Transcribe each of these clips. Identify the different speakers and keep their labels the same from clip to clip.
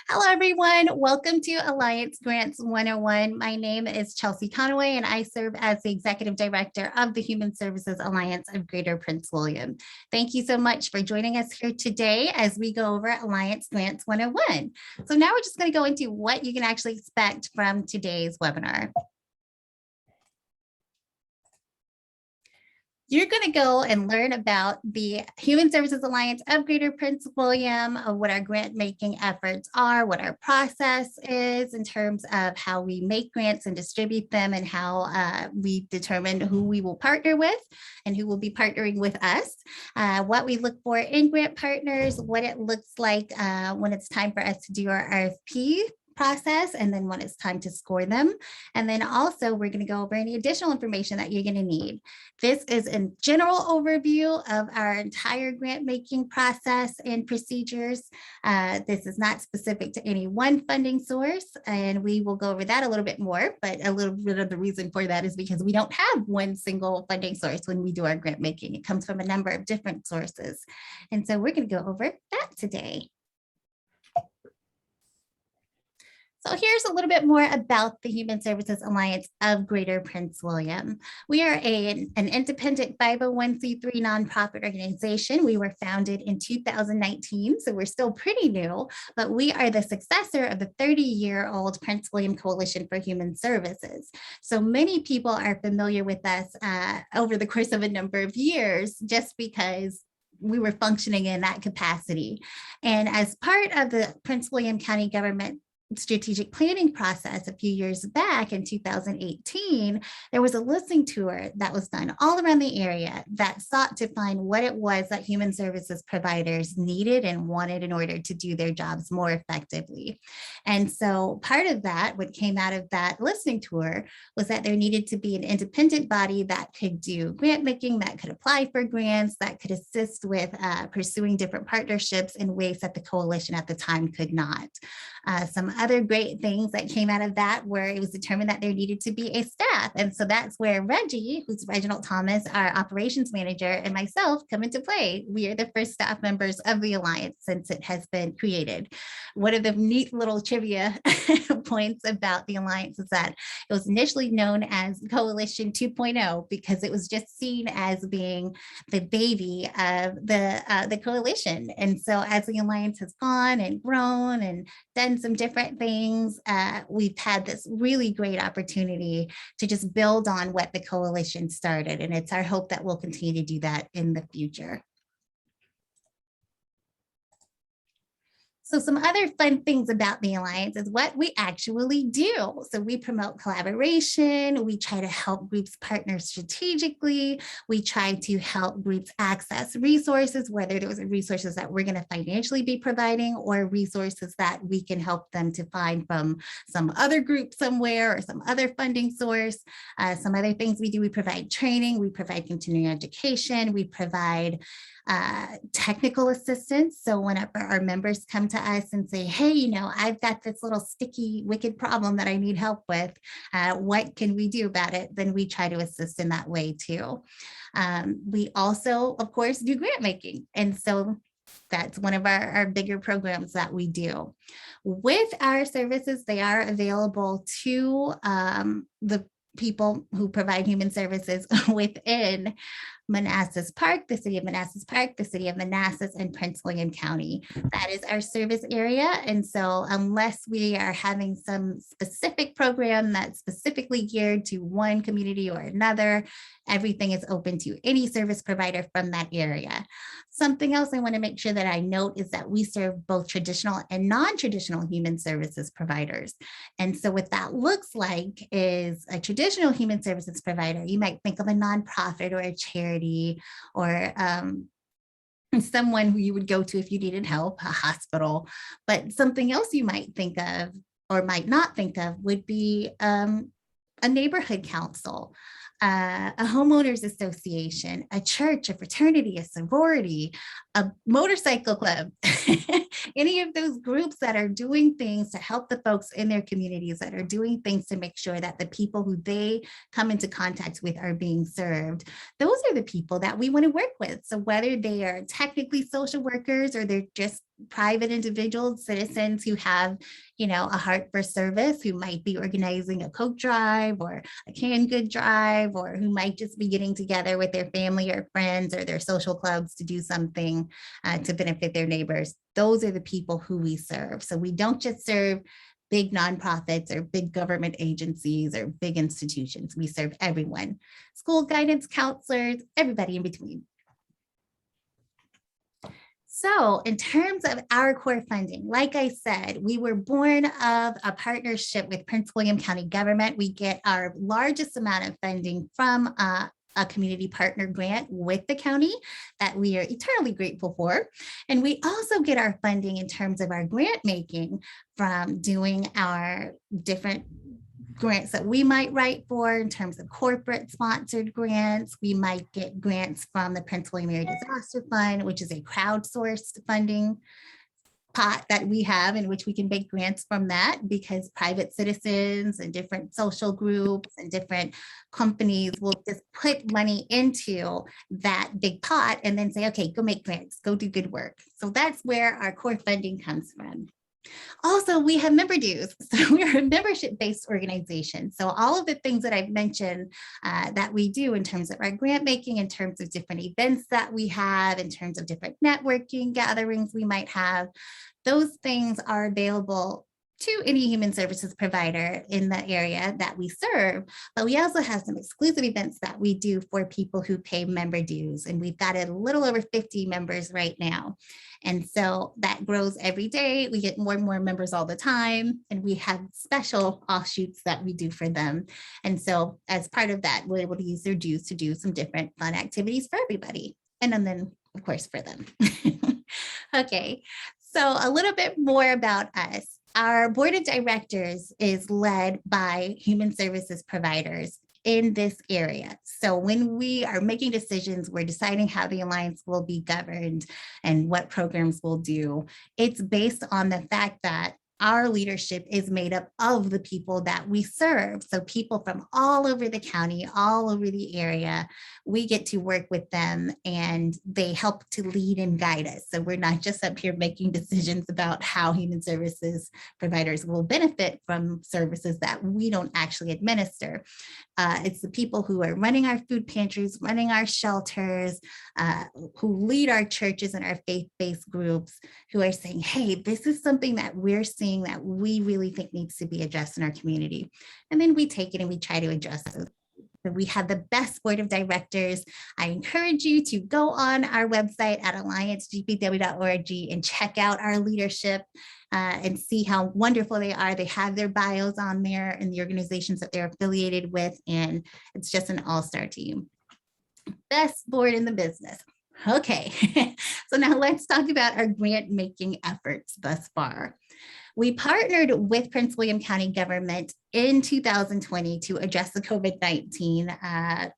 Speaker 1: Hello, everyone. Welcome to Alliance Grants 101. My name is Chelsea Conaway, and I serve as the Executive Director of the Human Services Alliance of Greater Prince William. Thank you so much for joining us here today as we go over Alliance Grants 101. So now we're just going to go into what you can actually expect from today's webinar. You're going to go and learn about the Human Services Alliance of Greater Prince William, what our grant making efforts are, what our process is in terms of how we make grants and distribute them, and how we determine who we will partner with and who will be partnering with us, what we look for in grant partners, what it looks like when it's time for us to do our RFP process, and then when it's time to score them. And then also we're going to go over any additional information that you're going to need. This is a general overview of our entire grant making process and procedures. This is not specific to any one funding source, and we will go over that a little bit more, but a little bit of the reason for that is because we don't have one single funding source when we do our grant making. It comes from a number of different sources. And so we're going to go over that today. So here's a little bit more about the Human Services Alliance of Greater Prince William. We are an independent 501c3 nonprofit organization. We were founded in 2019, so we're still pretty new, but we are the successor of the 30-year-old Prince William Coalition for Human Services. So many people are familiar with us over the course of a number of years, just because we were functioning in that capacity. And as part of the Prince William County government strategic planning process a few years back in 2018, there was a listening tour that was done all around the area that sought to find what it was that human services providers needed and wanted in order to do their jobs more effectively. And so part of that, what came out of that listening tour, was that there needed to be an independent body that could do grant making, that could apply for grants, that could assist with pursuing different partnerships in ways that the coalition at the time could not. Some other great things that came out of that were it was determined that there needed to be a staff. And so that's where Reggie, who's Reginald Thomas, our operations manager, and myself come into play. We are the first staff members of the Alliance since it has been created. One of the neat little trivia points about the Alliance is that it was initially known as Coalition 2.0 because it was just seen as being the baby of the coalition. And so as the Alliance has gone and grown and done some different things, we've had this really great opportunity to just build on what the coalition started. And it's our hope that we'll continue to do that in the future. So some other fun things about the Alliance is what we actually do. So we promote collaboration. We try to help groups partner strategically. We try to help groups access resources, whether those are resources that we're going to financially be providing or resources that we can help them to find from some other group somewhere or some other funding source. Some other things we do, we provide training, we provide continuing education, we provide technical assistance. So whenever our members come to us and say, hey, you know, I've got this little sticky, wicked problem that I need help with, what can we do about it? Then we try to assist in that way too. We also, of course, do grant making. And so that's one of our bigger programs that we do. With our services, they are available to the people who provide human services within Manassas Park, the city of Manassas Park, the city of Manassas, and Prince William County. That is our service area. And so unless we are having some specific program that's specifically geared to one community or another, everything is open to any service provider from that area. Something else I want to make sure that I note is that we serve both traditional and non-traditional human services providers. And so what that looks like is a traditional human services provider. You might think of a nonprofit or a charity or someone who you would go to if you needed help, a hospital. But something else you might think of or might not think of would be a neighborhood council, a homeowners association, a church, a fraternity, a sorority, a motorcycle club, any of those groups that are doing things to help the folks in their communities, that are doing things to make sure that the people who they come into contact with are being served. Those are the people that we want to work with. So whether they are technically social workers or they're just private individuals, citizens who have, a heart for service, who might be organizing a Coke drive or a canned good drive, or who might just be getting together with their family or friends or their social clubs to do something to benefit their neighbors. Those are the people who we serve. So we don't just serve big nonprofits or big government agencies or big institutions. We serve everyone, school guidance counselors, everybody in between. So in terms of our core funding, like I said, we were born of a partnership with Prince William County government. We get our largest amount of funding from a community partner grant with the county that we are eternally grateful for. And we also get our funding in terms of our grant making from doing our different grants that we might write for in terms of corporate sponsored grants. We might get grants from the Prince William Area Disaster Fund, which is a crowdsourced funding pot that we have, in which we can make grants from that, because private citizens and different social groups and different companies will just put money into that big pot and then say, okay, go make grants, go do good work. So that's where our core funding comes from. Also, we have member dues. So we're a membership-based organization. So all of the things that I've mentioned that we do in terms of our grant making, in terms of different events that we have, in terms of different networking gatherings we might have, those things are available to any human services provider in the area that we serve. But we also have some exclusive events that we do for people who pay member dues. And we've got a little over 50 members right now. And so that grows every day. We get more and more members all the time. And we have special offshoots that we do for them. And so as part of that, we're able to use their dues to do some different fun activities for everybody. And then, of course, for them. Okay, so a little bit more about us. Our board of directors is led by human services providers in this area. So when we are making decisions, we're deciding how the Alliance will be governed and what programs we'll do. It's based on the fact that our leadership is made up of the people that we serve. So people from all over the county, all over the area, we get to work with them and they help to lead and guide us. So we're not just up here making decisions about how human services providers will benefit from services that we don't actually administer. It's the people who are running our food pantries, running our shelters, who lead our churches and our faith-based groups, who are saying, hey, this is something that we're seeing that we really think needs to be addressed in our community. And then we take it and we try to address it. We have the best board of directors. I encourage you to go on our website at alliancegpw.org and check out our leadership and see how wonderful they are. They have their bios on there and the organizations that they're affiliated with, and it's just an all-star team. Best board in the business. Okay, so now let's talk about our grant making efforts thus far. We partnered with Prince William County government in 2020 to address the COVID-19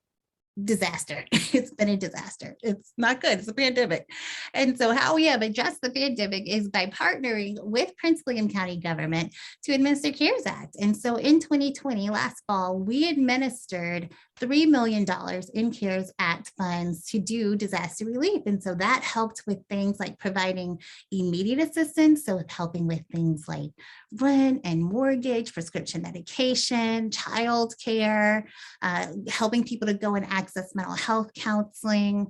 Speaker 1: disaster. It's been a disaster. It's not good. It's a pandemic. And so how we have addressed the pandemic is by partnering with Prince William County government to administer CARES Act. And so in 2020, last fall, we administered $3 million in CARES Act funds to do disaster relief. And so that helped with things like providing immediate assistance. So helping with things like rent and mortgage, prescription medication, child care, helping people to go and access mental health counseling.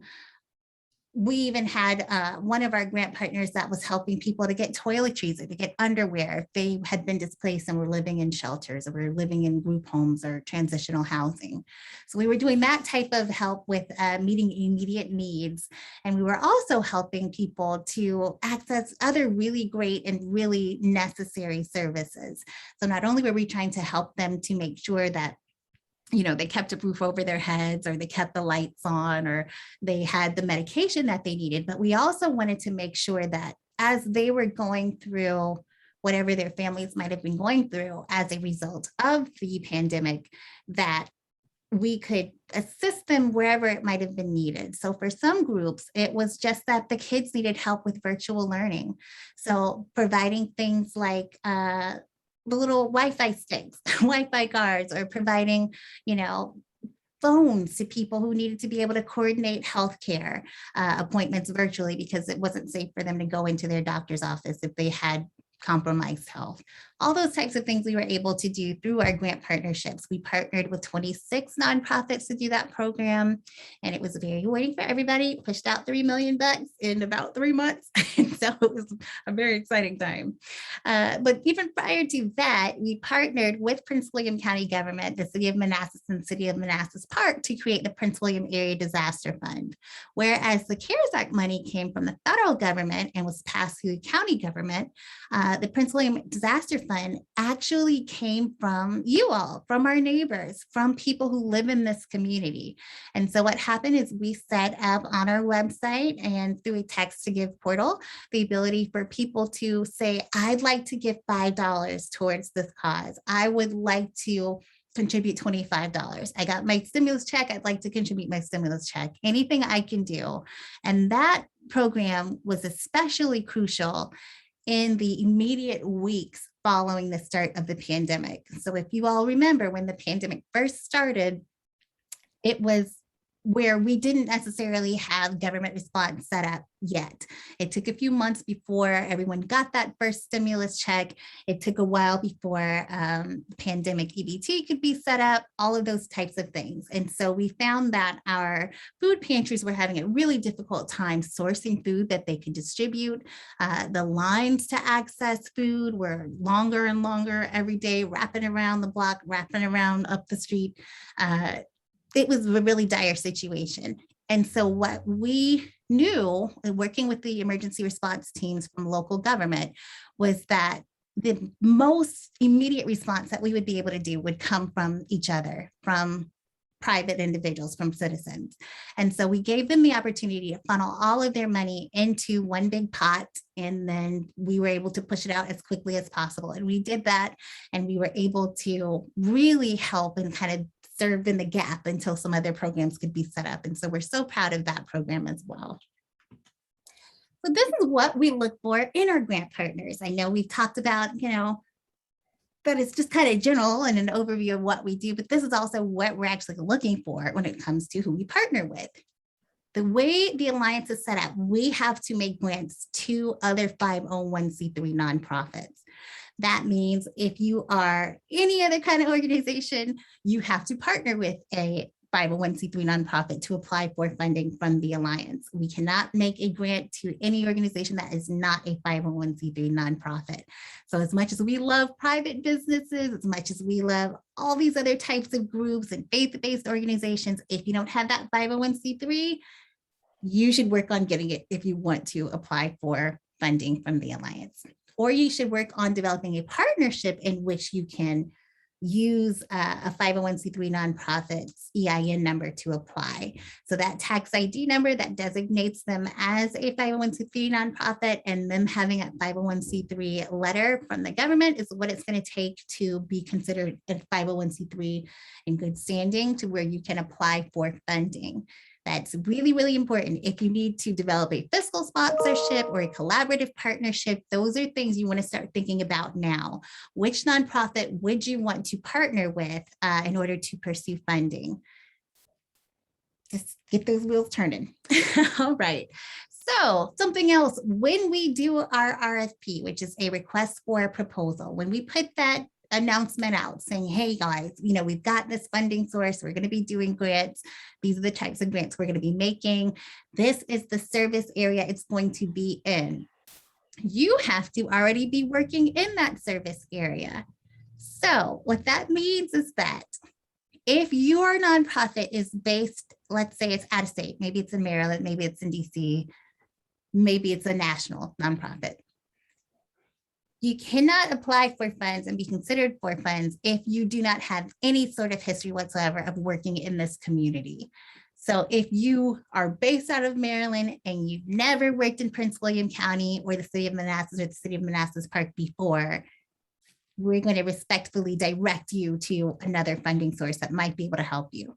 Speaker 1: We even had one of our grant partners that was helping people to get toiletries or to get underwear if they had been displaced and were living in shelters or were living in group homes or transitional housing. So we were doing that type of help with meeting immediate needs. And we were also helping people to access other really great and really necessary services. So not only were we trying to help them to make sure that they kept a roof over their heads, or they kept the lights on, or they had the medication that they needed. But we also wanted to make sure that as they were going through whatever their families might have been going through as a result of the pandemic, that we could assist them wherever it might have been needed. So for some groups, it was just that the kids needed help with virtual learning. So providing things like the little Wi-Fi sticks, Wi-Fi cards, or providing, phones to people who needed to be able to coordinate healthcare appointments virtually because it wasn't safe for them to go into their doctor's office if they had compromised health. All those types of things we were able to do through our grant partnerships. We partnered with 26 nonprofits to do that program, and it was very rewarding for everybody. Pushed out $3 million in about 3 months. And so it was a very exciting time. But even prior to that, we partnered with Prince William County government, the city of Manassas and city of Manassas Park to create the Prince William Area Disaster Fund. Whereas the CARES Act money came from the federal government and was passed through the county government, the Prince William Disaster Fund actually came from you all, from our neighbors, from people who live in this community. And so what happened is we set up on our website and through a text to give portal, the ability for people to say, I'd like to give $5 towards this cause. I would like to contribute $25. I got my stimulus check. I'd like to contribute my stimulus check, anything I can do. And that program was especially crucial in the immediate weeks following the start of the pandemic. So if you all remember when the pandemic first started, it was where we didn't necessarily have government response set up yet. It took a few months before everyone got that first stimulus check. It took a while before pandemic EBT could be set up, all of those types of things. And so we found that our food pantries were having a really difficult time sourcing food that they could distribute. The lines to access food were longer and longer every day, wrapping around the block, wrapping around up the street. It was a really dire situation. And so what we knew, working with the emergency response teams from local government, was that the most immediate response that we would be able to do would come from each other, from private individuals, from citizens. And so we gave them the opportunity to funnel all of their money into one big pot, and then we were able to push it out as quickly as possible. And we did that, and we were able to really help and kind of serve in the gap until some other programs could be set up. And so we're so proud of that program as well. So this is what we look for in our grant partners. I know we've talked about, that it's just kind of general and an overview of what we do, but this is also what we're actually looking for when it comes to who we partner with. The way the Alliance is set up, we have to make grants to other 501c3 nonprofits. That means if you are any other kind of organization, you have to partner with a 501c3 nonprofit to apply for funding from the Alliance. We cannot make a grant to any organization that is not a 501c3 nonprofit. So as much as we love private businesses, as much as we love all these other types of groups and faith-based organizations, if you don't have that 501c3, you should work on getting it if you want to apply for funding from the Alliance. Or you should work on developing a partnership in which you can use a 501c3 nonprofit's EIN number to apply. So that tax ID number that designates them as a 501c3 nonprofit, and them having a 501c3 letter from the government is what it's going to take to be considered a 501c3 in good standing to where you can apply for funding. That's really, really important. If you need to develop a fiscal sponsorship or a collaborative partnership, those are things you want to start thinking about now. Which nonprofit would you want to partner with in order to pursue funding? Just get those wheels turning. All right. So something else, when we do our RFP, which is a request for a proposal, when we put that announcement out saying, hey guys, we've got this funding source, we're going to be doing grants, these are the types of grants we're going to be making, this is the service area it's going to be in, you have to already be working in that service area. So what that means is that if your nonprofit is based, let's say it's out of state, maybe it's in Maryland, maybe it's in DC, maybe it's a national nonprofit, you cannot apply for funds and be considered for funds if you do not have any sort of history whatsoever of working in this community. So if you are based out of Maryland and you've never worked in Prince William County or the city of Manassas or the city of Manassas Park before, we're going to respectfully direct you to another funding source that might be able to help you.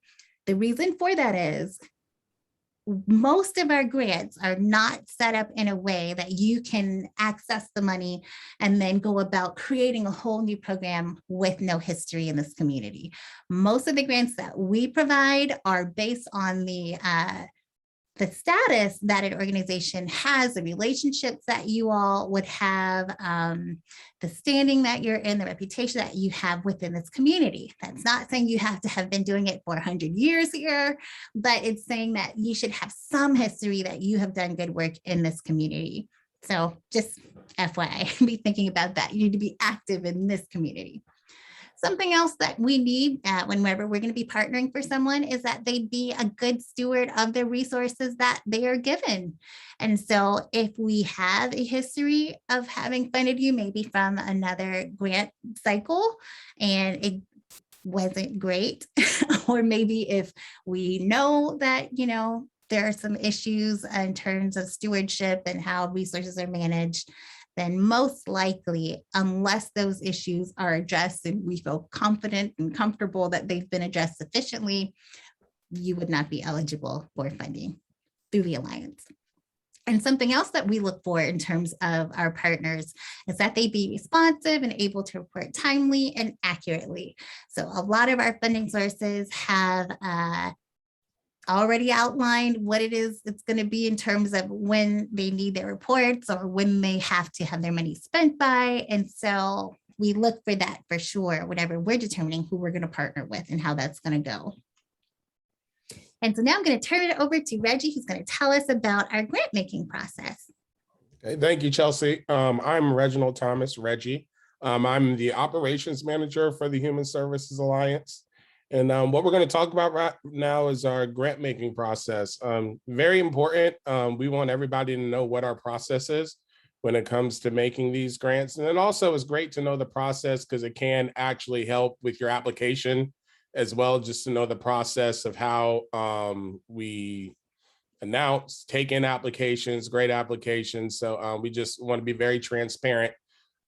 Speaker 1: The reason for that is most of our grants are not set up in a way that you can access the money and then go about creating a whole new program with no history in this community. Most of the grants that we provide are based on the status that an organization has, the relationships that you all would have, the standing that you're in, the reputation that you have within this community. That's not saying you have to have been doing it for 100 years here, but it's saying that you should have some history that you have done good work in this community. So just FYI, be thinking about that. You need to be active in this community. Something else that we need whenever we're going to be partnering for someone is that they be a good steward of the resources that they are given. And so if we have a history of having funded you, maybe from another grant cycle, and it wasn't great, or maybe if we know that, you know, there are some issues in terms of stewardship and how resources are managed, then most likely, unless those issues are addressed and we feel confident and comfortable that they've been addressed sufficiently, you would not be eligible for funding through the Alliance. And something else that we look for in terms of our partners is that they be responsive and able to report timely and accurately. So a lot of our funding sources have already outlined what it is it's going to be in terms of when they need their reports or when they have to have their money spent by. And so we look for that for sure, whenever we're determining who we're going to partner with and how that's going to go. And so now I'm going to turn it over to Reggie, who's going to tell us about our grant making process.
Speaker 2: Okay, thank you, Chelsea. I'm Reginald Thomas, Reggie. I'm the operations manager for the Human Services Alliance. And what we're going to talk about right now is our grant making process. Very important. We want everybody to know what our process is when it comes to making these grants. And it also is great to know the process because it can actually help with your application as well, just to know the process of how we announce, take in applications, grade applications. So we just want to be very transparent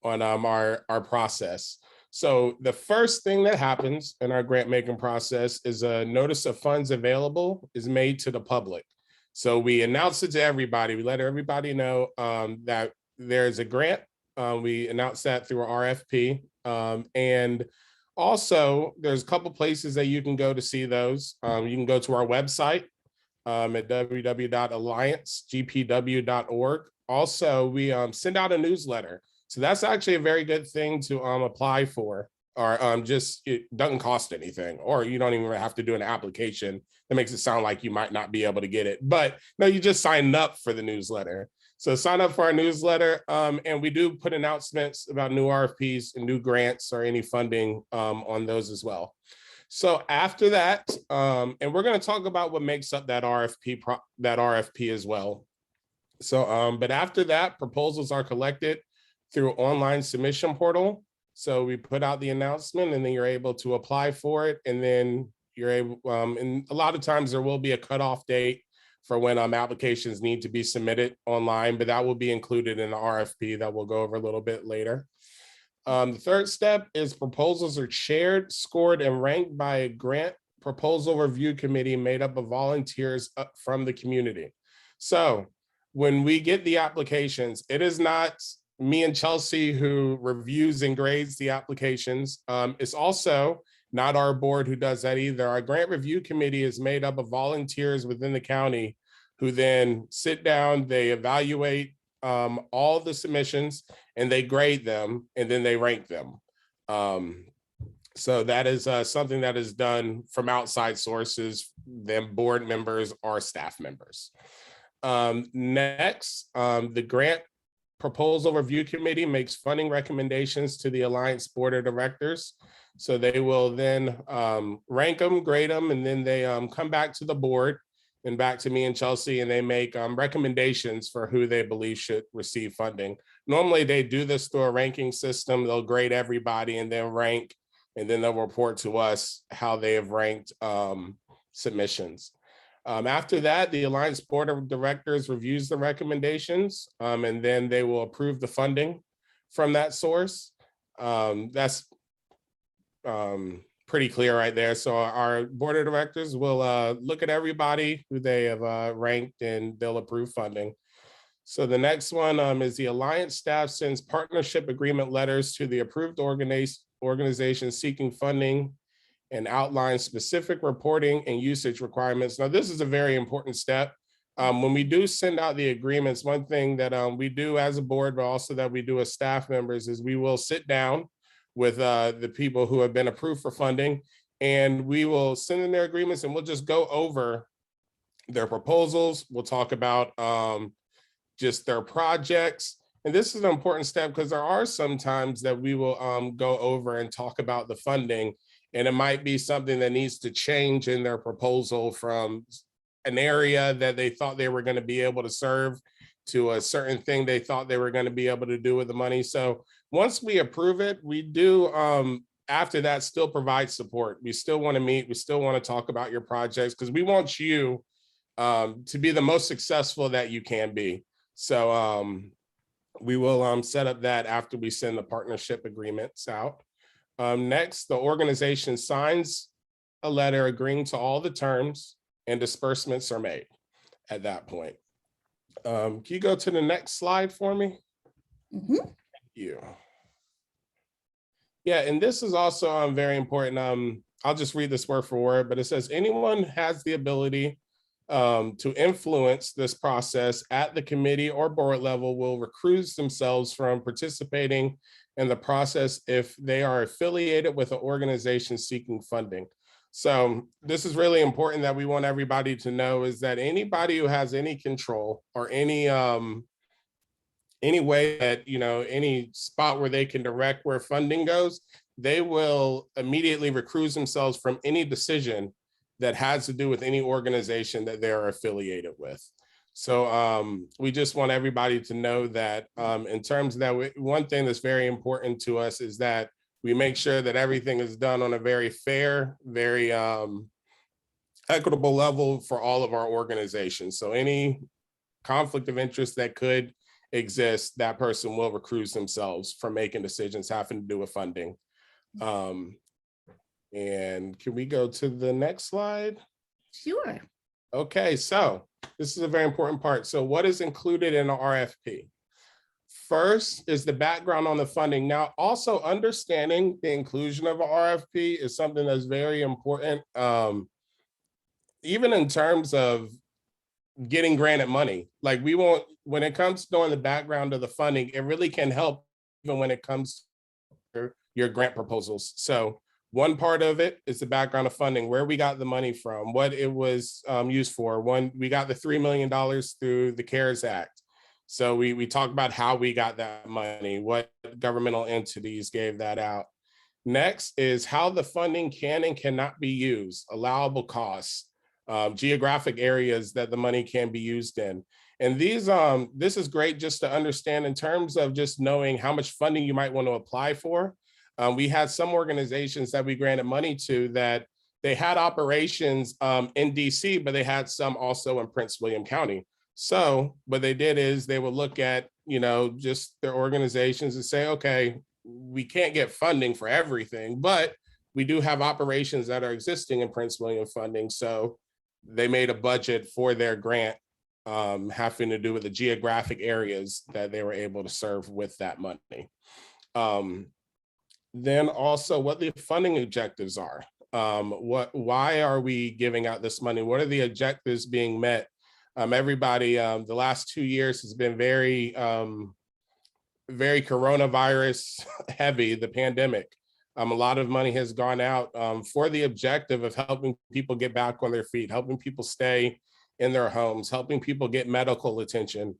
Speaker 2: on our process. So the first thing that happens in our grant making process is a notice of funds available is made to the public. So we announce it to everybody. We let everybody know that there's a grant. We announce that through our RFP. And also there's a couple places that you can go to see those. You can go to our website at www.alliancegpw.org. Also, we send out a newsletter. So that's actually a very good thing to apply for, or just it doesn't cost anything, or you don't even have to do an application. That makes it sound like you might not be able to get it, but no, you just sign up for the newsletter. So sign up for our newsletter, and we do put announcements about new RFPs and new grants or any funding on those as well. So after that, and we're going to talk about what makes up that RFP as well. So, but after that, proposals are collected through online submission portal. So we put out the announcement and then you're able to apply for it. And then you're able, and a lot of times there will be a cutoff date for when applications need to be submitted online, but that will be included in the RFP that we'll go over a little bit later. The third step is proposals are shared, scored, and ranked by a grant proposal review committee made up of volunteers from the community. So when we get the applications, it is not me and Chelsea who reviews and grades the applications. It's also not our board who does that either. Our grant review committee is made up of volunteers within the county who then sit down, they evaluate all the submissions and they grade them and then they rank them. So that is something that is done from outside sources, then board members or staff members. Next, the grant proposal review committee makes funding recommendations to the Alliance board of directors. So they will then rank them, grade them, and then they come back to the board and back to me and Chelsea, and they make recommendations for who they believe should receive funding. Normally they do this through a ranking system. They'll grade everybody and then rank, and then they'll report to us how they have ranked submissions. After that, the Alliance Board of Directors reviews the recommendations, and then they will approve the funding from that source. That's pretty clear right there. So our board of directors will look at everybody who they have ranked, and they'll approve funding. So the next one is the Alliance staff sends partnership agreement letters to the approved organization seeking funding and outline specific reporting and usage requirements. Now, this is a very important step. When we do send out the agreements, one thing that we do as a board, but also that we do as staff members, is we will sit down with the people who have been approved for funding, and we will send in their agreements, and we'll just go over their proposals. We'll talk about just their projects. And this is an important step because there are some times that we will go over and talk about the funding, and it might be something that needs to change in their proposal from an area that they thought they were going to be able to serve to a certain thing they thought they were going to be able to do with the money. So once we approve it, we do after that still provide support. We still want to meet, we still want to talk about your projects, because we want you to be the most successful that you can be. So we will set up that after we send the partnership agreements out. Next, the organization signs a letter agreeing to all the terms, and disbursements are made at that point. Can you go to the next slide for me?
Speaker 1: Mm-hmm.
Speaker 2: Thank you. Yeah, and this is also very important. I'll just read this word for word, but it says anyone has the ability to influence this process at the committee or board level will recuse themselves from participating in the process if they are affiliated with an organization seeking funding. So this is really important that we want everybody to know, is that anybody who has any control or any way that, you know, any spot where they can direct where funding goes, they will immediately recuse themselves from any decision that has to do with any organization that they're affiliated with. So we just want everybody to know that in terms of that, one thing that's very important to us is that we make sure that everything is done on a very fair, very equitable level for all of our organizations. So any conflict of interest that could exist, that person will recuse themselves from making decisions having to do with funding. And can we go to the next slide?
Speaker 1: Sure.
Speaker 2: Okay, so this is a very important part. So what is included in the RFP? First is the background on the funding. Now, also understanding the inclusion of a RFP is something that's very important, even in terms of getting granted money. Like we won't, when it comes to knowing the background of the funding, it really can help even when it comes to your grant proposals. So one part of it is the background of funding, where we got the money from, what it was used for. One, we got the $3 million through the CARES Act. So we talk about how we got that money, what governmental entities gave that out. Next is how the funding can and cannot be used, allowable costs, geographic areas that the money can be used in. And these, this is great just to understand in terms of just knowing how much funding you might want to apply for. We had some organizations that we granted money to that they had operations in DC, but they had some also in Prince William County. So what they did is they would look at, you know, just their organizations and say, okay, we can't get funding for everything, but we do have operations that are existing in Prince William funding. So they made a budget for their grant having to do with the geographic areas that they were able to serve with that money. Then also what the funding objectives are. Why are we giving out this money? What are the objectives being met? Everybody, the last 2 years has been very coronavirus heavy, the pandemic. A lot of money has gone out for the objective of helping people get back on their feet, helping people stay in their homes, helping people get medical attention.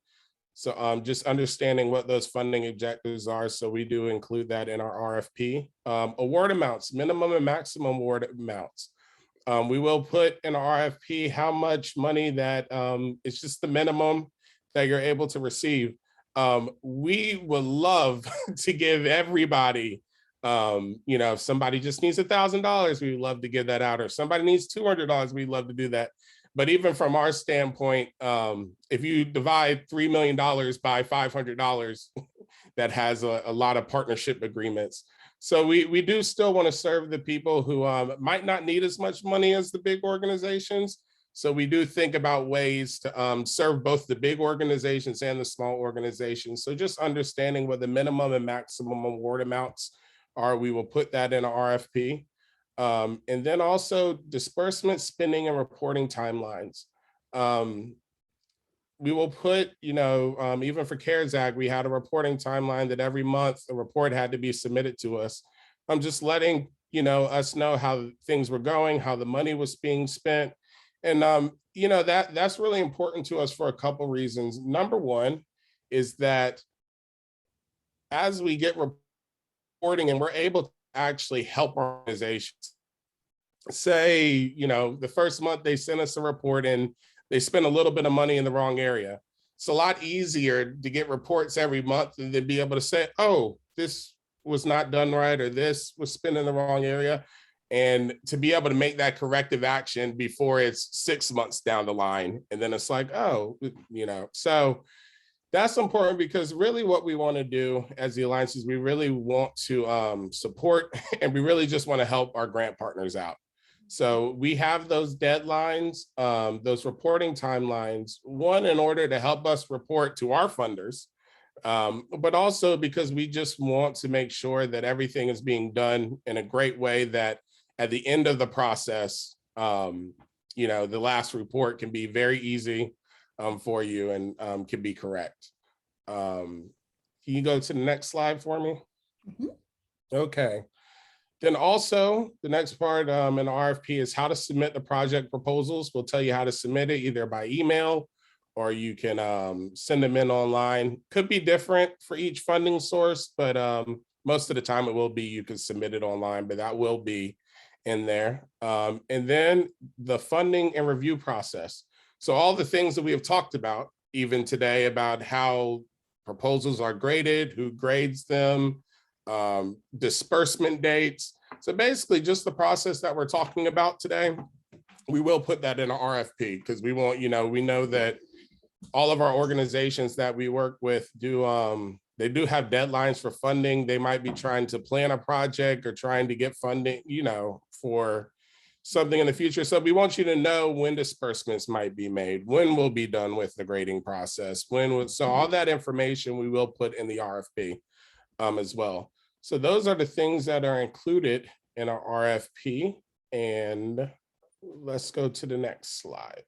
Speaker 2: So just understanding what those funding objectives are. So we do include that in our RFP. Award amounts, minimum and maximum award amounts. We will put in our RFP how much money that it's just the minimum that you're able to receive. We would love to give everybody, you know, if somebody just needs $1,000, we would love to give that out. Or if somebody needs $200, we'd love to do that. But even from our standpoint, if you divide $3 million by $500, that has a lot of partnership agreements. So we do still want to serve the people who might not need as much money as the big organizations. So we do think about ways to serve both the big organizations and the small organizations. So just understanding what the minimum and maximum award amounts are, we will put that in an RFP. And then also disbursement, spending, and reporting timelines. We will put, even for CARES Act, we had a reporting timeline that every month a report had to be submitted to us. I'm just letting, us know how things were going, how the money was being spent. And, that's really important to us for a couple reasons. Number one is that as we get reporting and we're able to actually help organizations, say, the first month they sent us a report and they spent a little bit of money in the wrong area. It's a lot easier to get reports every month and then be able to say, oh, this was not done right, or this was spent in the wrong area. And to be able to make that corrective action before it's 6 months down the line. And then it's like, oh, so that's important, because really what we want to do as the Alliance is we really want to support and we really just want to help our grant partners out. So we have those deadlines, those reporting timelines, one, in order to help us report to our funders, but also because we just want to make sure that everything is being done in a great way, that at the end of the process, the last report can be very easy for you and can be correct. Can you go to the next slide for me?
Speaker 1: Mhm.
Speaker 2: Okay. Then also the next part in the RFP is how to submit the project proposals. We'll tell you how to submit it either by email or you can send them in online. Could be different for each funding source, but most of the time it will be, you can submit it online, but that will be in there. And then the funding and review process. So all the things that we have talked about even today about how proposals are graded, who grades them, disbursement dates. So basically just the process that we're talking about today, we will put that in an RFP, because we want, we know that all of our organizations that we work with they do have deadlines for funding. They might be trying to plan a project or trying to get funding, for something in the future. So we want you to know when disbursements might be made, when we'll be done with the grading process, so all that information we will put in the RFP as well. So those are the things that are included in our RFP. And let's go to the next slide.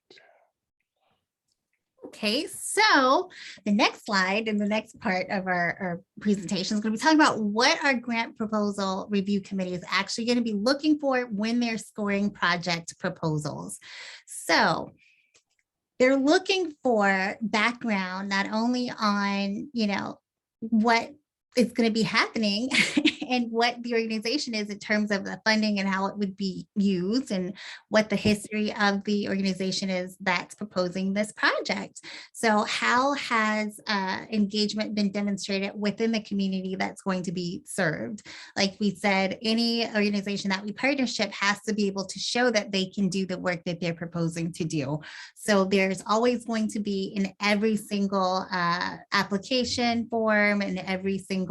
Speaker 1: Okay, so the next slide and the next part of our presentation is going to be talking about what our grant proposal review committee is actually going to be looking for when they're scoring project proposals. So they're looking for background not only on, what is going to be happening and what the organization is in terms of the funding and how it would be used, and what the history of the organization is that's proposing this project. So how has engagement been demonstrated within the community that's going to be served? Like we said, any organization that we partnership has to be able to show that they can do the work that they're proposing to do. So there's always going to be in every single application form and every single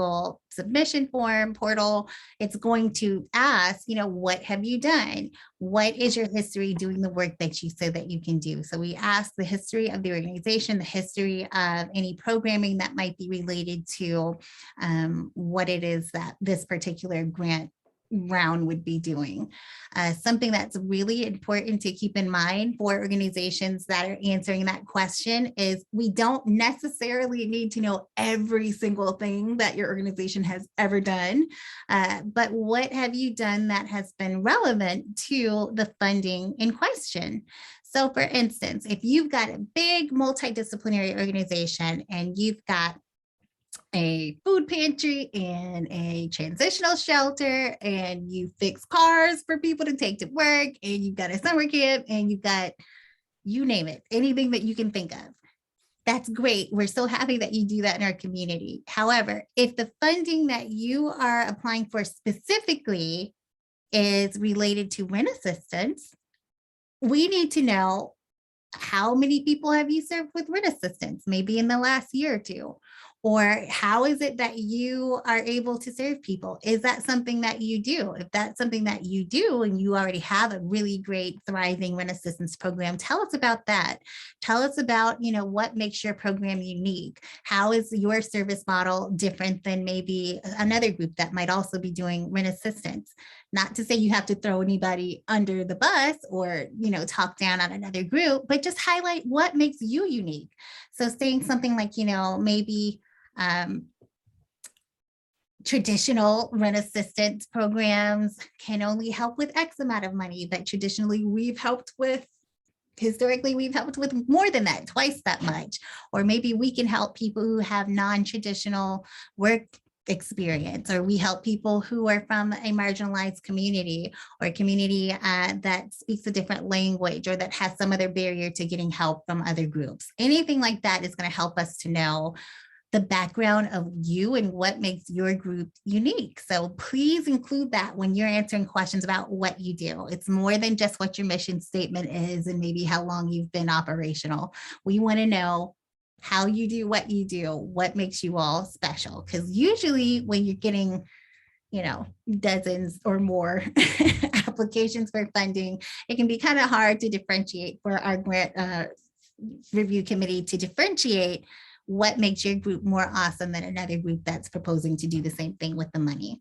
Speaker 1: submission form portal, it's going to ask, what have you done? What is your history doing the work that you said that you can do? So we ask the history of the organization, the history of any programming that might be related to what it is that this particular grant round would be doing. Something that's really important to keep in mind for organizations that are answering that question is we don't necessarily need to know every single thing that your organization has ever done, but what have you done that has been relevant to the funding in question? So for instance, if you've got a big multidisciplinary organization and you've got a food pantry and a transitional shelter, and you fix cars for people to take to work, and you've got a summer camp, and you've got, you name it, anything that you can think of. That's great. We're so happy that you do that in our community. However, if the funding that you are applying for specifically is related to rent assistance, we need to know how many people have you served with rent assistance, maybe in the last year or two? Or how is it that you are able to serve people? Is that something that you do? If that's something that you do and you already have a really great thriving rent assistance program, tell us about that. Tell us about, what makes your program unique. How is your service model different than maybe another group that might also be doing rent assistance? Not to say you have to throw anybody under the bus or, talk down on another group, but just highlight what makes you unique. So saying something like, maybe traditional rent assistance programs can only help with X amount of money, but traditionally historically we've helped with more than that, twice that much. Or maybe we can help people who have non-traditional work experience, or we help people who are from a marginalized community or a community that speaks a different language or that has some other barrier to getting help from other groups. Anything like that is going to help us to know the background of you and what makes your group unique. So please include that when you're answering questions about what you do. It's more than just what your mission statement is and maybe how long you've been operational. We want to know how you do what you do, what makes you all special. Because usually when you're getting, dozens or more applications for funding, it can be kind of hard to differentiate for our grant review committee to differentiate what makes your group more awesome than another group that's proposing to do the same thing with the money.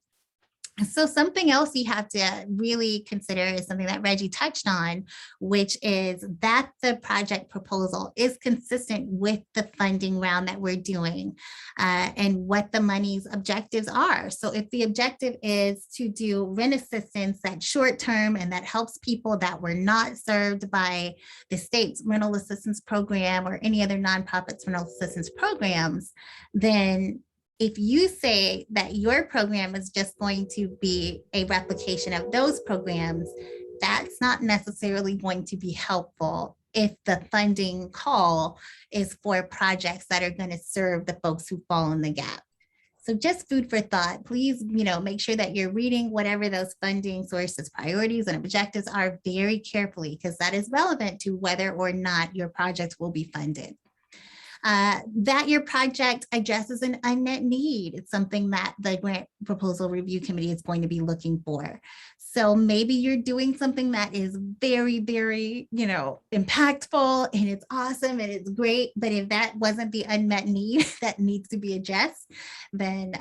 Speaker 1: So something else you have to really consider is something that Reggie touched on, which is that the project proposal is consistent with the funding round that we're doing and what the money's objectives are. So if the objective is to do rent assistance that's short term and that helps people that were not served by the state's rental assistance program or any other nonprofits rental assistance programs, then if you say that your program is just going to be a replication of those programs, that's not necessarily going to be helpful if the funding call is for projects that are going to serve the folks who fall in the gap. So just food for thought. Please, make sure that you're reading whatever those funding sources, priorities, and objectives are very carefully, because that is relevant to whether or not your project will be funded. That your project addresses an unmet need. It's something that the grant proposal review committee is going to be looking for. So maybe you're doing something that is very, very, impactful and it's awesome and it's great. But if that wasn't the unmet need that needs to be addressed, then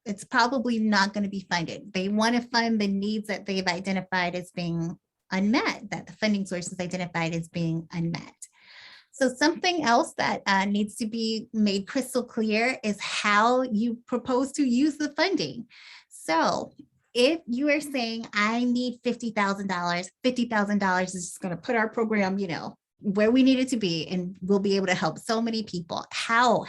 Speaker 1: it's probably not going to be funded. They want to fund the needs that they've identified as being unmet, that the funding sources identified as being unmet. So something else that needs to be made crystal clear is how you propose to use the funding. So if you are saying, I need $50,000, $50,000 is just going to put our program, where we need it to be, and we'll be able to help so many people. How?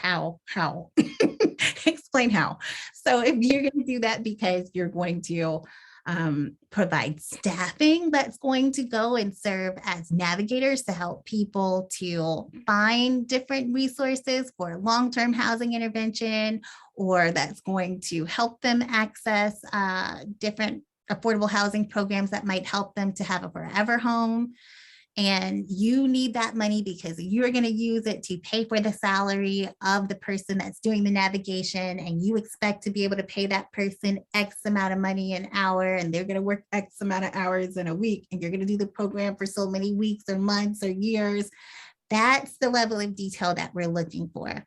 Speaker 1: Explain how. So if you're going to do that because you're going to provide staffing that's going to go and serve as navigators to help people to find different resources for long-term housing intervention, or that's going to help them access different affordable housing programs that might help them to have a forever home. And you need that money because you're going to use it to pay for the salary of the person that's doing the navigation, and you expect to be able to pay that person X amount of money an hour, and they're going to work X amount of hours in a week, and you're going to do the program for so many weeks or months or years. That's the level of detail that we're looking for.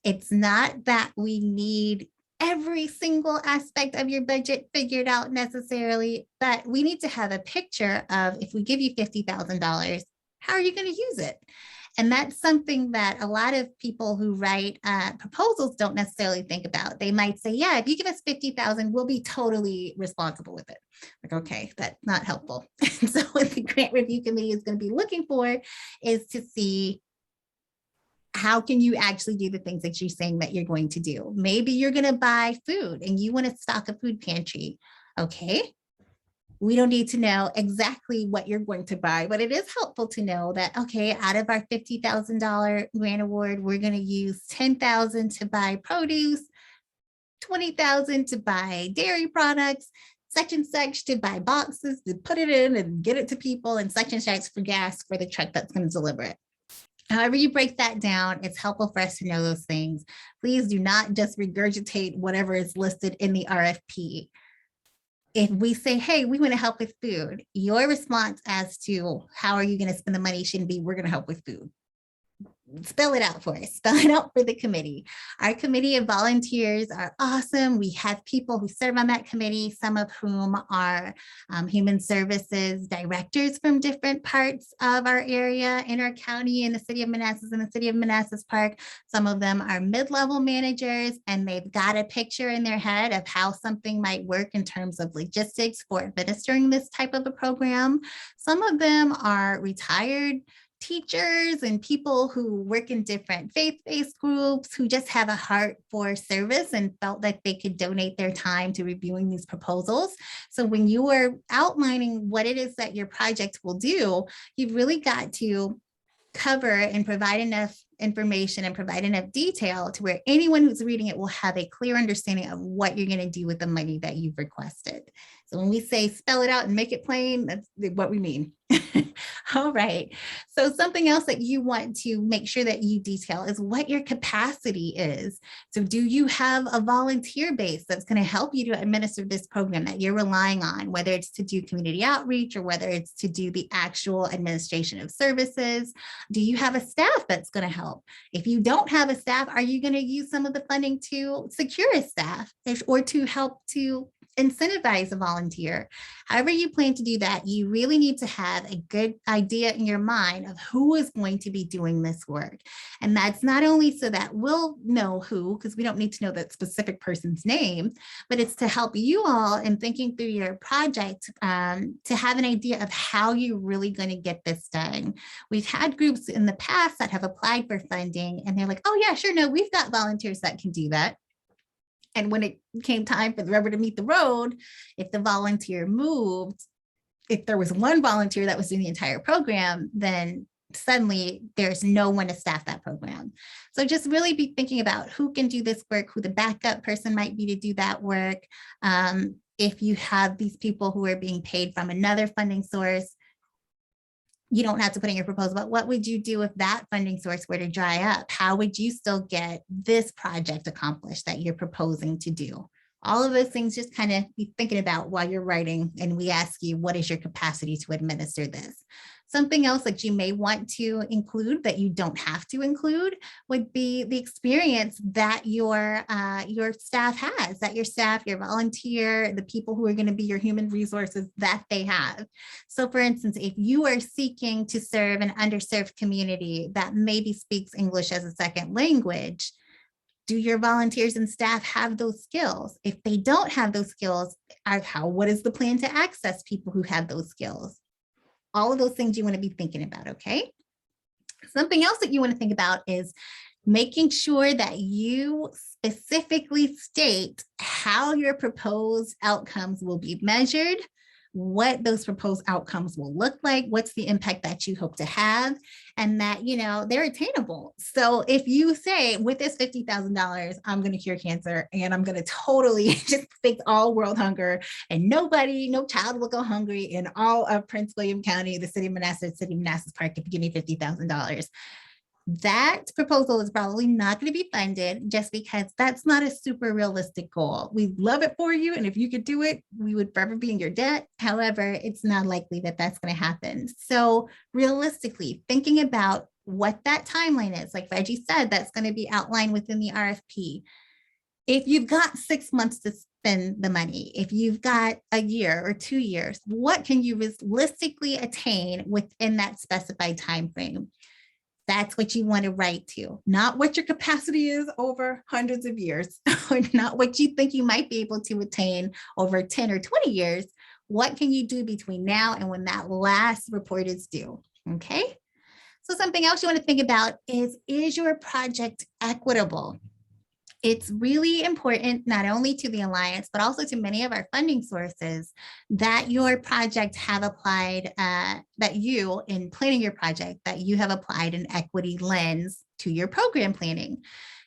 Speaker 1: It's not that we need every single aspect of your budget figured out necessarily, but we need to have a picture of, if we give you $50,000, how are you going to use it? And that's something that a lot of people who write proposals don't necessarily think about. They might say, yeah, if you give us 50,000, we'll be totally responsible with it. Like, okay, that's not helpful. So what the grant review committee is going to be looking for is to see, how can you actually do the things that you're saying that you're going to do? Maybe you're going to buy food and you want to stock a food pantry. Okay. We don't need to know exactly what you're going to buy, but it is helpful to know that, okay, out of our $50,000 grant award, we're going to use $10,000 to buy produce, $20,000 to buy dairy products, such and such to buy boxes to put it in and get it to people, and such for gas for the truck that's going to deliver it. However you break that down, it's helpful for us to know those things. Please do not just regurgitate whatever is listed in the RFP. If we say, hey, we want to help with food, your response as to how are you going to spend the money shouldn't be, we're going to help with food. Spell it out for us, spell it out for the committee. Our committee of volunteers are awesome. We have people who serve on that committee, some of whom are human services directors from different parts of our area in our county, in the city of Manassas, in the city of Manassas Park. Some of them are mid-level managers, and they've got a picture in their head of how something might work in terms of logistics for administering this type of a program. Some of them are retired teachers and people who work in different faith-based groups who just have a heart for service and felt like they could donate their time to reviewing these proposals. So when you are outlining what it is that your project will do, you've really got to cover and provide enough information and provide enough detail to where anyone who's reading it will have a clear understanding of what you're going to do with the money that you've requested. So when we say spell it out and make it plain, that's what we mean. All right. So something else that you want to make sure that you detail is what your capacity is. So do you have a volunteer base that's going to help you to administer this program that you're relying on, whether it's to do community outreach or whether it's to do the actual administration of services? Do you have a staff that's going to help? If you don't have a staff, are you going to use some of the funding to secure a staff or to help to incentivize a volunteer? However you plan to do that, you really need to have a good idea in your mind of who is going to be doing this work. And that's not only so that we'll know who, because we don't need to know that specific person's name, but it's to help you all in thinking through your project to have an idea of how you're really going to get this done. We've had groups in the past that have applied for funding and they're like, oh yeah, sure, no, we've got volunteers that can do that. And when it came time for the rubber to meet the road, if the volunteer moved, if there was one volunteer that was doing the entire program, then suddenly there's no one to staff that program. So just really be thinking about who can do this work, who the backup person might be to do that work. If you have these people who are being paid from another funding source, you don't have to put in your proposal, but what would you do if that funding source were to dry up? How would you still get this project accomplished that you're proposing to do? All of those things, just kind of be thinking about while you're writing, and we ask you, what is your capacity to administer this? Something else that you may want to include that you don't have to include would be the experience that your staff has, that your staff, your volunteer, the people who are going to be your human resources, that they have. So for instance, if you are seeking to serve an underserved community that maybe speaks English as a second language, do your volunteers and staff have those skills? If they don't have those skills, what is the plan to access people who have those skills? All of those things you want to be thinking about, okay? Something else that you want to think about is making sure that you specifically state how your proposed outcomes will be measured, what those proposed outcomes will look like, what's the impact that you hope to have, and that, you know, they're attainable. So if you say, with this $50,000, I'm going to cure cancer and I'm going to totally just fix all world hunger and no child will go hungry in all of Prince William County, the city of Manassas Park, if you give me $50,000. That proposal is probably not going to be funded just because that's not a super realistic goal. We'd love it for you. And if you could do it, we would forever be in your debt. However, it's not likely that that's going to happen. So realistically, thinking about what that timeline is, like Reggie said, that's going to be outlined within the RFP. If you've got 6 months to spend the money, if you've got a year or 2 years, what can you realistically attain within that specified time frame? That's what you want to write to, not what your capacity is over hundreds of years, or not what you think you might be able to attain over 10 or 20 years. What can you do between now and when that last report is due? Okay. So something else you want to think about is your project equitable? It's really important, not only to the Alliance, but also to many of our funding sources, that your project have applied, that you, in planning your project, that you have applied an equity lens to your program planning.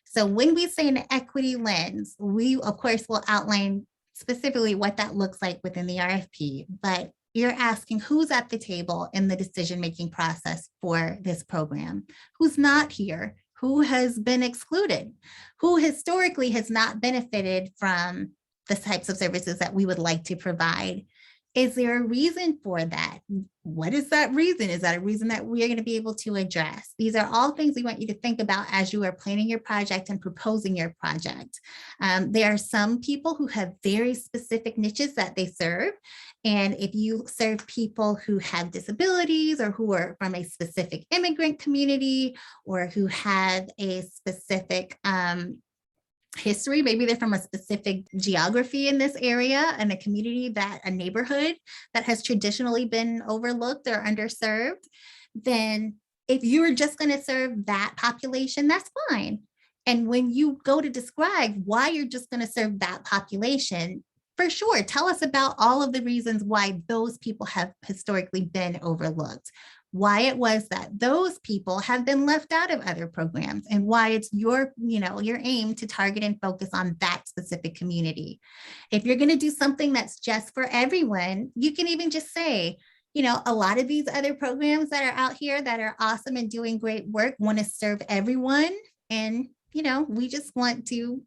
Speaker 1: So when we say an equity lens, we, of course, will outline specifically what that looks like within the RFP. But You're asking who's at the table in the decision-making process for this program, who's not here, who has been excluded, who historically has not benefited from the types of services that we would like to provide. Is there a reason for that? What is that reason? Is that a reason that we are going to be able to address? These are all things we want you to think about as you are planning your project and proposing your project. There are some people who have very specific niches that they serve. And if you serve people who have disabilities or who are from a specific immigrant community or who have a specific history, maybe they're from a specific geography in this area and a community, that a neighborhood that has traditionally been overlooked or underserved, then if you're just going to serve that population, that's fine. And when you go to describe why you're just going to serve that population, for sure, tell us about all of the reasons why those people have historically been overlooked, why it was that those people have been left out of other programs, and why it's your aim to target and focus on that specific community. If you're going to do something that's just for everyone, you can even just say, a lot of these other programs that are out here that are awesome and doing great work want to serve everyone. And, we just want to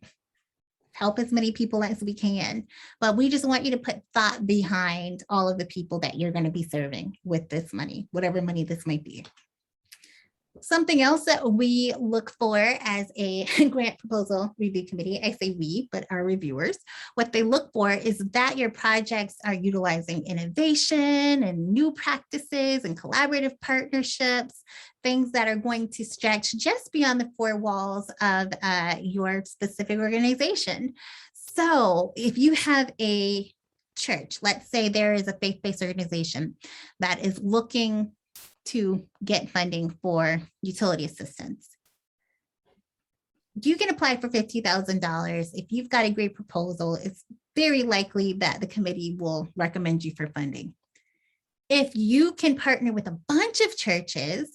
Speaker 1: help as many people as we can, but we just want you to put thought behind all of the people that you're going to be serving with this money, whatever money this might be. Something else that we look for as a grant proposal review committee, I say we, but our reviewers, what they look for is that your projects are utilizing innovation and new practices and collaborative partnerships, things that are going to stretch just beyond the four walls of your specific organization. So if you have a church, let's say there is a faith-based organization that is looking to get funding for utility assistance, you can apply for $50,000. If you've got a great proposal, it's very likely that the committee will recommend you for funding. If you can partner with a bunch of churches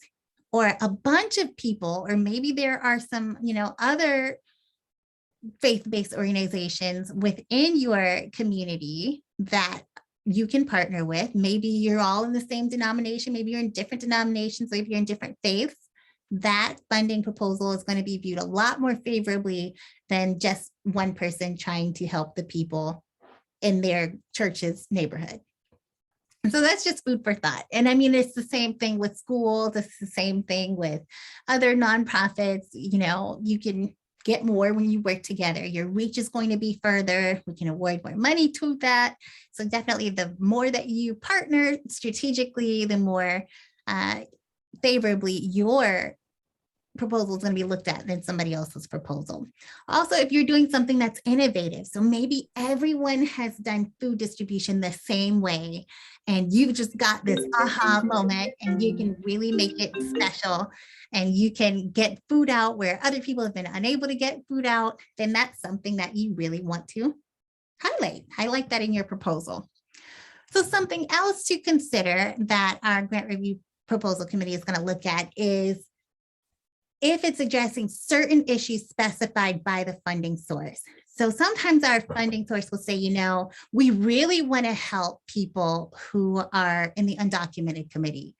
Speaker 1: or a bunch of people, or maybe there are some, other faith-based organizations within your community that you can partner with, maybe you're all in the same denomination, maybe you're in different denominations, maybe you're in different faiths, that funding proposal is going to be viewed a lot more favorably than just one person trying to help the people in their church's neighborhood. And so that's just food for thought. And I mean, it's the same thing with schools. It's the same thing with other nonprofits. You can get more when you work together. Your reach is going to be further. We can award more money to that. So definitely the more that you partner strategically, the more favorably your proposal is going to be looked at than somebody else's proposal. Also, if you're doing something that's innovative, so maybe everyone has done food distribution the same way, and you've just got this aha moment and you can really make it special and you can get food out where other people have been unable to get food out, then that's something that you really want to highlight that in your proposal. So something else to consider that our grant review proposal committee is going to look at is if it's addressing certain issues specified by the funding source. So sometimes our funding source will say, we really want to help people who are in the undocumented committee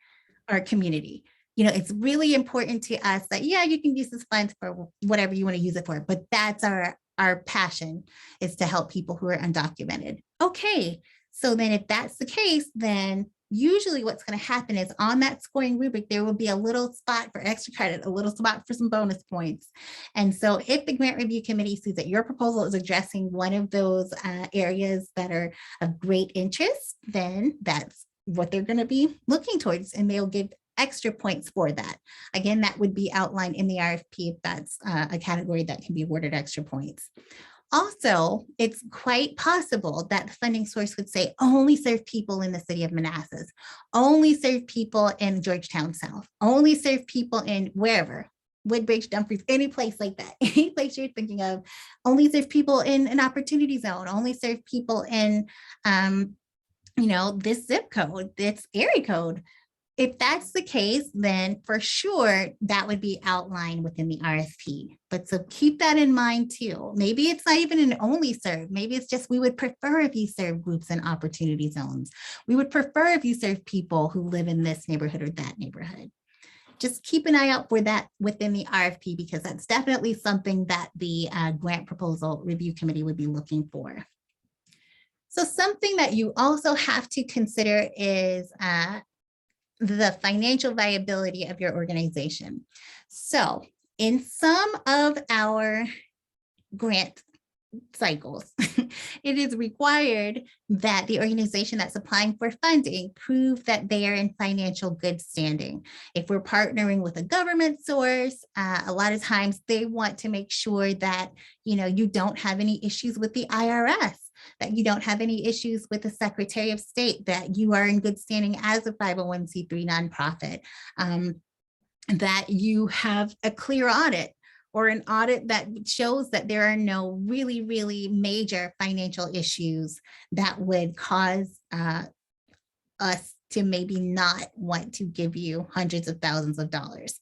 Speaker 1: or community. It's really important to us that, you can use this funds for whatever you want to use it for, but that's our passion, is to help people who are undocumented. Okay, so then if that's the case, then usually what's going to happen is on that scoring rubric, there will be a little spot for extra credit, a little spot for some bonus points. And so if the grant review committee sees that your proposal is addressing one of those areas that are of great interest, then that's what they're going to be looking towards, and they'll give extra points for that. Again, that would be outlined in the RFP if that's a category that can be awarded extra points. Also, it's quite possible that the funding source would say only serve people in the city of Manassas, only serve people in Georgetown South, only serve people in wherever, Woodbridge, Dumfries, any place like that, any place you're thinking of, only serve people in an opportunity zone, only serve people in, this zip code, this area code. If that's the case, then for sure that would be outlined within the RFP. But so keep that in mind too. Maybe it's not even an only serve. Maybe it's just we would prefer if you serve groups in opportunity zones. We would prefer if you serve people who live in this neighborhood or that neighborhood. Just keep an eye out for that within the RFP, because that's definitely something that the grant proposal review committee would be looking for. So something that you also have to consider is the financial viability of your organization. So in some of our grant cycles, it is required that the organization that's applying for funding prove that they are in financial good standing. If we're partnering with a government source, a lot of times they want to make sure that you don't have any issues with the IRS, that you don't have any issues with the Secretary of State, that you are in good standing as a 501c3 nonprofit, that you have a clear audit or an audit that shows that there are no really, really major financial issues that would cause us to maybe not want to give you hundreds of thousands of dollars.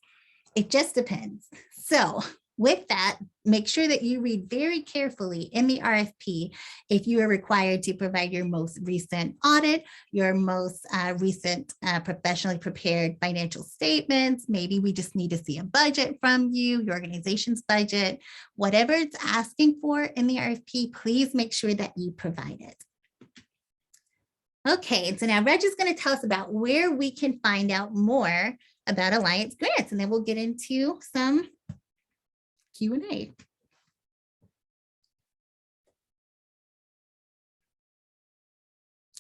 Speaker 1: It just depends. So with that, make sure that you read very carefully in the RFP if you are required to provide your most recent audit, your most recent professionally prepared financial statements. Maybe we just need to see a budget from you, your organization's budget, whatever it's asking for in the RFP, please make sure that you provide it. Okay, so now Reggie's going to tell us about where we can find out more about Alliance grants, and then we'll get into some Q&A.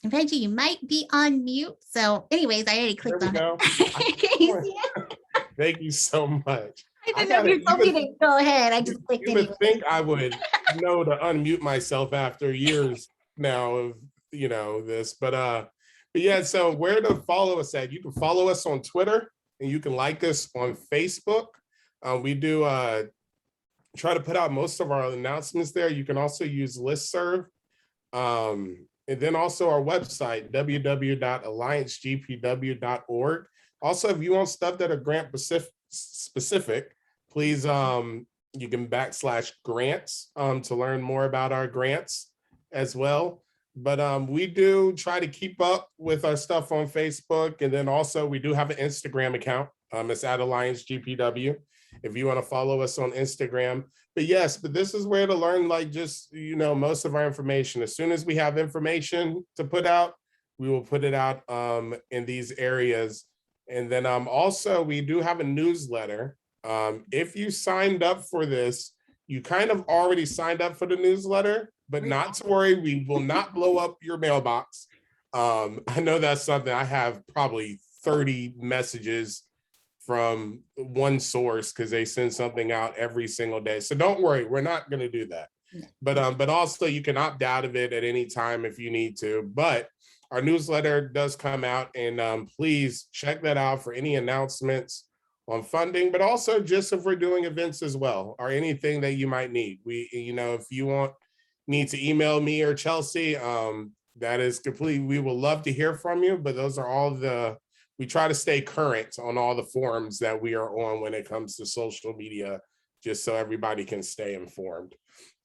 Speaker 1: Reggie, you might be on mute. So anyways, I already clicked on
Speaker 2: it. Thank you so much.
Speaker 1: I didn't know if you told me to go ahead. I just clicked
Speaker 2: it. You would think I would know to unmute myself after years now of this, but yeah, so where to follow us at? You can follow us on Twitter and you can like us on Facebook. We do try to put out most of our announcements there. You can also use listserv. And then also our website, www.alliancegpw.org. Also, if you want stuff that are grant specific, please, you can /grants to learn more about our grants as well. But we do try to keep up with our stuff on Facebook. And then also we do have an Instagram account. It's at AllianceGPW if you want to follow us on Instagram. But yes, but this is where to learn, like, just, most of our information. As soon as we have information to put out, we will put it out in these areas. And then also we do have a newsletter. If you signed up for this, you kind of already signed up for the newsletter, but not to worry, we will not blow up your mailbox. I know that's something. I have probably 30 messages from one source because they send something out every single day. So don't worry, we're not going to do that. But also you can opt out of it at any time if you need to. But our newsletter does come out, and please check that out for any announcements on funding, but also just if we're doing events as well, or anything that you might need. If you need to email me or Chelsea, that is complete. We will love to hear from you, but those are all we try to stay current on all the forums that we are on when it comes to social media, just so everybody can stay informed.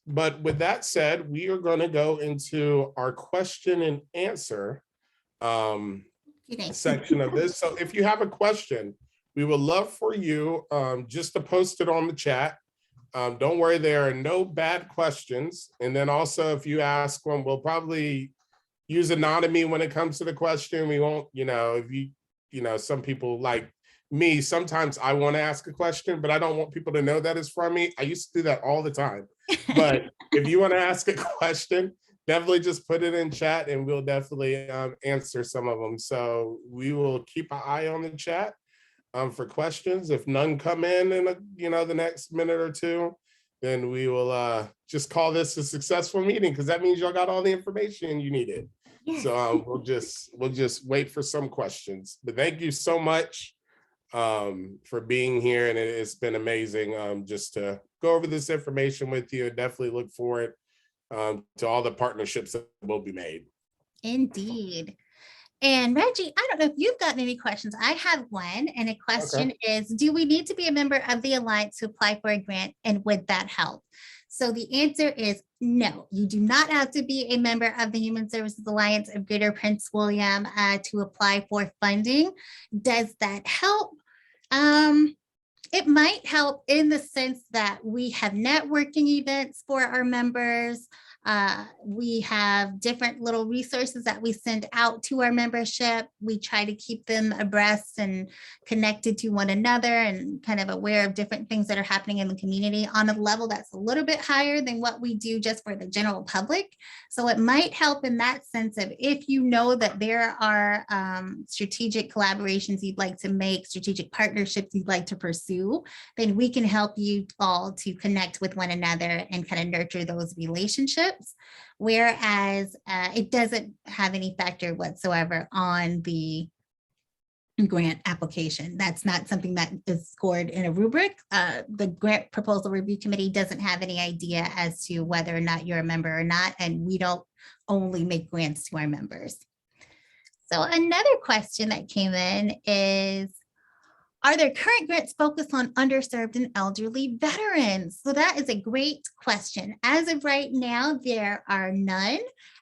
Speaker 2: But with that said, we are going to go into our question and answer section of this. So if you have a question, we would love for you just to post it on the chat. Don't worry, there are no bad questions. And then also, if you ask one, we'll probably use anonymity when it comes to the question. We won't, if some people like me, sometimes I want to ask a question, but I don't want people to know that it's from me. I used to do that all the time. But if you want to ask a question, definitely just put it in chat and we'll definitely answer some of them. So we will keep an eye on the chat for questions. If none come in the next minute or two, then we will just call this a successful meeting, because that means y'all got all the information you needed. Yes. So we'll just wait for some questions. But thank you so much for being here, and it's been amazing just to go over this information with you. Definitely look forward to all the partnerships that will be made.
Speaker 1: Indeed. And Reggie, I don't know if you've gotten any questions. I have one, and a
Speaker 2: Okay.
Speaker 1: question is, do we need to be a member of the Alliance to apply for a grant, and would that help? So the answer is no, you do not have to be a member of the Human Services Alliance of Greater Prince William to apply for funding. Does that help? Um, it might help in the sense that we have networking events for our members. We have different little resources that we send out to our membership. We try to keep them abreast and connected to one another and kind of aware of different things that are happening in the community on a level that's a little bit higher than what we do just for the general public. So it might help in that sense of if you know that there are strategic collaborations you'd like to make, strategic partnerships you'd like to pursue, then we can help you all to connect with one another and kind of nurture those relationships. Whereas it doesn't have any factor whatsoever on the grant application. That's not something that is scored in a rubric. The grant proposal review committee doesn't have any idea as to whether or not you're a member or not, and we don't only make grants to our members. So another question that came in is, are there current grants focused on underserved and elderly veterans? So that is a great question. As of right now, there are none.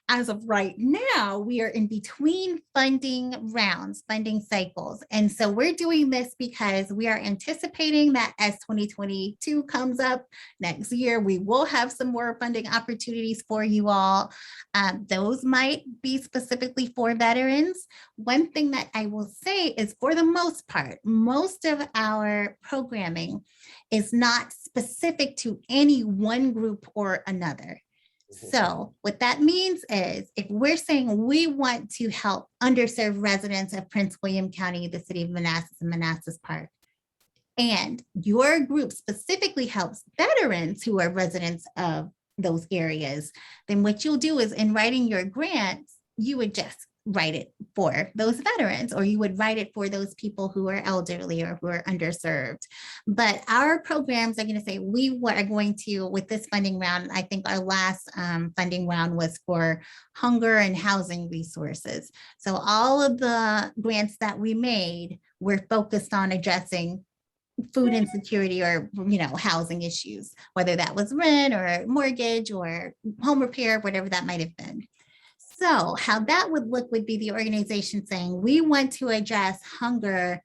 Speaker 1: As of right now, we are in between funding rounds, funding cycles. And so we're doing this because we are anticipating that as 2022 comes up next year, we will have some more funding opportunities for you all. Those might be specifically for veterans. One thing that I will say is, for the most part, most of our programming is not specific to any one group or another. So what that means is, if we're saying we want to help underserved residents of Prince William County, the city of Manassas and Manassas Park, and your group specifically helps veterans who are residents of those areas, then what you'll do is, in writing your grants, you would just write it for those veterans, or you would write it for those people who are elderly or who are underserved. But our programs are going to say, we are going to, with this funding round, I think our last funding round was for hunger and housing resources. So all of the grants that we made were focused on addressing food insecurity or housing issues, whether that was rent or mortgage or home repair, whatever that might have been. So how that would look would be the organization saying, we want to address hunger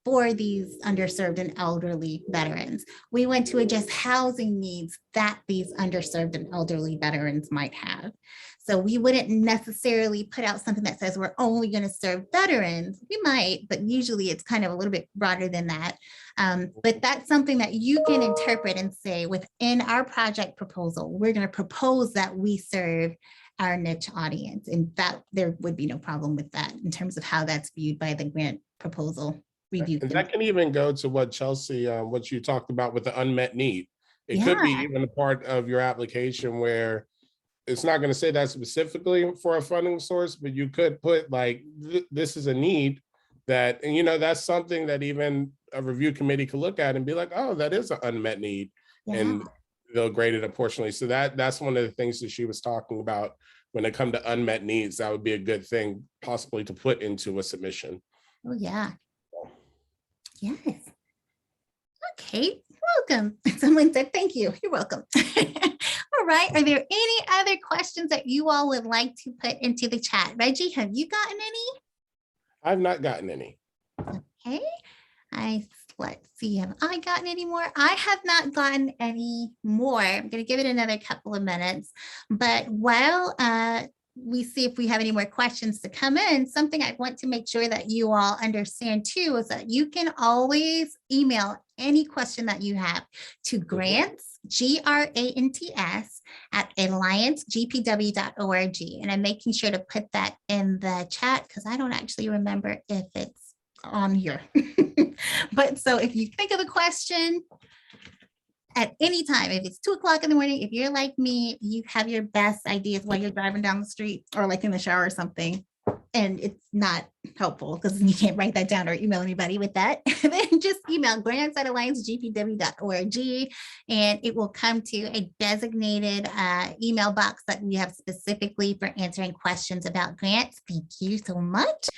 Speaker 1: for these underserved and elderly veterans. We want to address housing needs that these underserved and elderly veterans might have. So we wouldn't necessarily put out something that says we're only going to serve veterans. We might, but usually it's kind of a little bit broader than that. But that's something that you can interpret and say, within our project proposal, we're going to propose that we serve our niche audience. In fact, there would be no problem with that in terms of how that's viewed by the grant proposal review.
Speaker 2: And that can even go to what Chelsea, what you talked about with the unmet need. It could
Speaker 1: Yeah.
Speaker 2: be even a part of your application where it's not going to say that specifically for a funding source, but you could put like, this is a need that, and that's something that even a review committee could look at and be like, oh, that is an unmet need.
Speaker 1: Yeah.
Speaker 2: And they'll grade it apportionately. So that's one of the things that she was talking about when it comes to unmet needs. That would be a good thing possibly to put into a submission.
Speaker 1: Oh, yeah. Yes. Okay, welcome. Someone said thank you. You're welcome. All right. Are there any other questions that you all would like to put into the chat? Reggie, have you gotten any?
Speaker 2: I've not gotten any.
Speaker 1: Okay. Let's see. Have I gotten any more? I have not gotten any more. I'm going to give it another couple of minutes. But while we see if we have any more questions to come in, something I want to make sure that you all understand too is that you can always email any question that you have to grants, GRANTS, at alliancegpw.org. And I'm making sure to put that in the chat because I don't actually remember if it's on here. But so if you think of a question at any time, if it's 2 o'clock in the morning, if you're like me, you have your best ideas while you're driving down the street or like in the shower or something, and it's not helpful because you can't write that down or email anybody with that, then just email grants@alliancegpw.org and it will come to a designated email box that we have specifically for answering questions about grants. Thank you so much.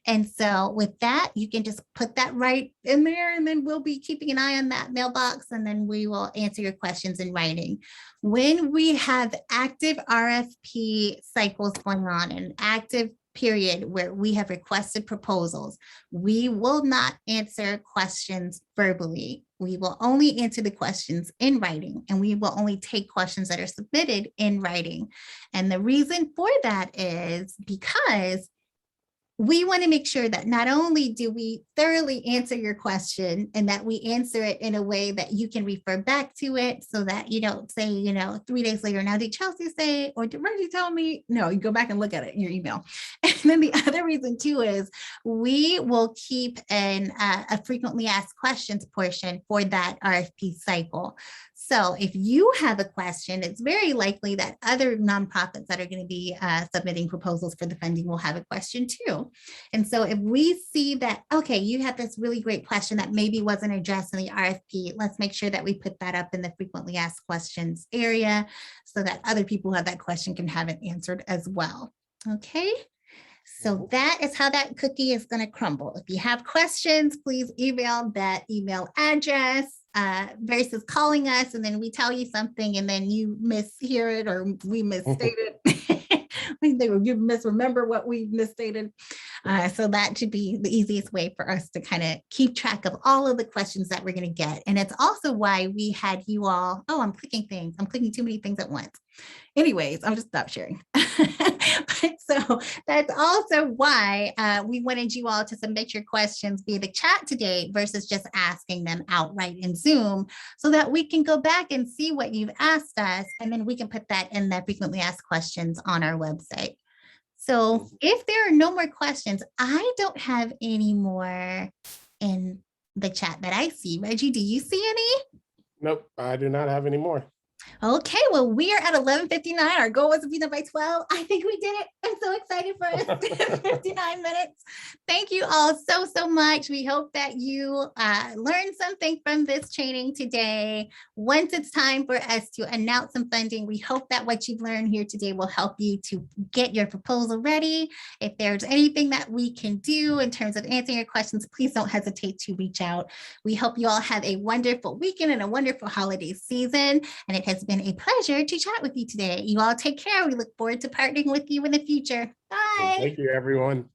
Speaker 1: And so with that, you can just put that right in there and then we'll be keeping an eye on that mailbox and then we will answer your questions in writing. When we have active RFP cycles going on, an active period where we have requested proposals, we will not answer questions verbally. We will only answer the questions in writing and we will only take questions that are submitted in writing. And the reason for that is because we want to make sure that not only do we thoroughly answer your question and that we answer it in a way that you can refer back to it so that you don't say, 3 days later, now did Chelsea say, or did Reggie tell me? No, you go back and look at it in your email. And then the other reason too is we will keep a frequently asked questions portion for that RFP cycle. So if you have a question, it's very likely that other nonprofits that are going to be submitting proposals for the funding will have a question too. And so if we see that, okay, you have this really great question that maybe wasn't addressed in the RFP, let's make sure that we put that up in the frequently asked questions area so that other people who have that question can have it answered as well. Okay. So that is how that cookie is going to crumble. If you have questions, please email that email address versus calling us and then we tell you something and then you mishear it or we misstate it. You misremember what we misstated. So that should be the easiest way for us to kind of keep track of all of the questions that we're going to get. And it's also why we had you all, I'm clicking too many things at once. Anyways, I'll just stop sharing. So that's also why we wanted you all to submit your questions via the chat today versus just asking them outright in Zoom so that we can go back and see what you've asked us and then we can put that in the frequently asked questions on our website. So if there are no more questions, I don't have any more in the chat that I see. Reggie, do you see any?
Speaker 2: Nope, I do not have any more.
Speaker 1: Okay, well, we are at 11:59. Our goal was to be done by 12. I think we did it. I'm so excited for us. 59 minutes. Thank you all so much. We hope that you learned something from this training today. Once it's time for us to announce some funding, we hope that what you've learned here today will help you to get your proposal ready. If there's anything that we can do in terms of answering your questions, please don't hesitate to reach out. We hope you all have a wonderful weekend and a wonderful holiday season. And it has been a pleasure to chat with you today. You all take care. We look forward to partnering with you in the future. Bye.
Speaker 2: Thank you, everyone.